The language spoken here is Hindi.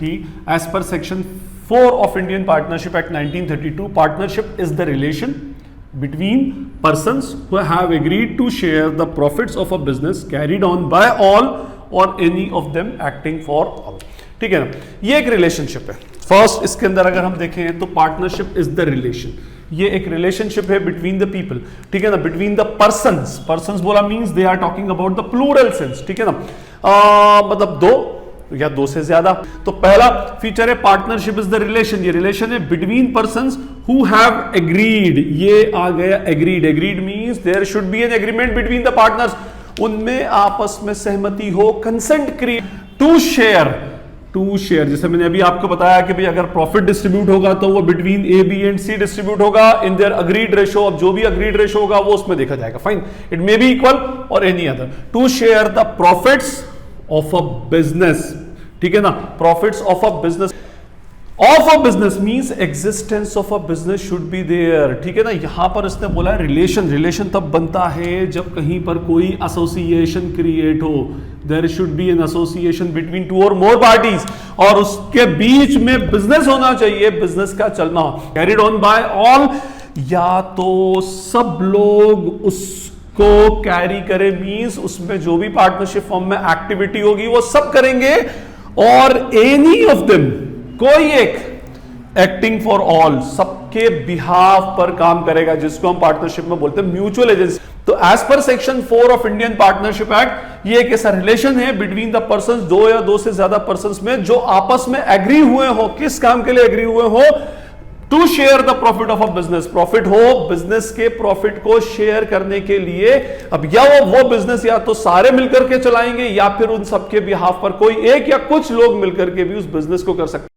की as per section 4 of Indian partnership act 1932, partnership is the relation between persons who have agreed to share the profits of a business carried on by all or any of them acting for all. ठीक है ना, ये एक रिलेशनशिप है. फर्स्ट इसके अंदर अगर हम देखें तो पार्टनरशिप इज द रिलेशन, ये एक रिलेशनशिप है बिटवीन द पीपल. ठीक है ना, बिटवीन द पर्सन्स. पर्सन्स बोला means they are talking about the plural sense. ठीक है ना, मतलब दो या दो से ज्यादा. तो पहला फीचर है पार्टनरशिप इज द रिलेशन, ये रिलेशन है between persons who have agreed. ये आ गया agreed. Agreed means there should be an agreement between the partners, उनमें आपस में सहमति हो, consent create to share. To share जैसे मैंने अभी आपको बताया कि भाई अगर प्रॉफिट डिस्ट्रीब्यूट होगा तो वो between A B and C distribute होगा इन देयर अग्रीड रेशो. अब जो भी अग्रीड रेशो होगा वो उसमें देखा जाएगा. Fine, it may be equal और any other. To share the profits of a business. ठीक है ना, profits of a business. Of a business means existence of a business should be there. ठीक है ना, यहां पर इसने बोला है रिलेशन. रिलेशन तब बनता है जब कहीं पर कोई एसोसिएशन क्रिएट हो. There should be an association between two or more parties, और उसके बीच में बिजनेस होना चाहिए, बिजनेस का चलना कैरिड ऑन बाय ऑल. या तो सब लोग उसको कैरी करे मींस उसमें जो भी पार्टनरशिप फॉर्म में एक्टिविटी होगी वो सब करेंगे, और एनी ऑफ देम, कोई एक, एक्टिंग फॉर ऑल, सबके बिहाफ पर काम करेगा, जिसको हम पार्टनरशिप में बोलते हैं म्यूचुअल एजेंसी. तो as per section 4 of Indian partnership act, ये एक ऐसा रिलेशन है बिटवीन द पर्संस, दो या दो से ज्यादा पर्संस में, जो आपस में एग्री हुए हो. किस काम के लिए एग्री हुए हो? To share the profit of a business. Profit हो, बिजनेस के प्रॉफिट को शेयर करने के लिए. अब या वो बिजनेस या तो सारे मिलकर के चलाएंगे, या फिर उन सबके बिहाफ पर कोई एक या कुछ लोग मिलकर के भी उस बिजनेस को कर सकते हैं.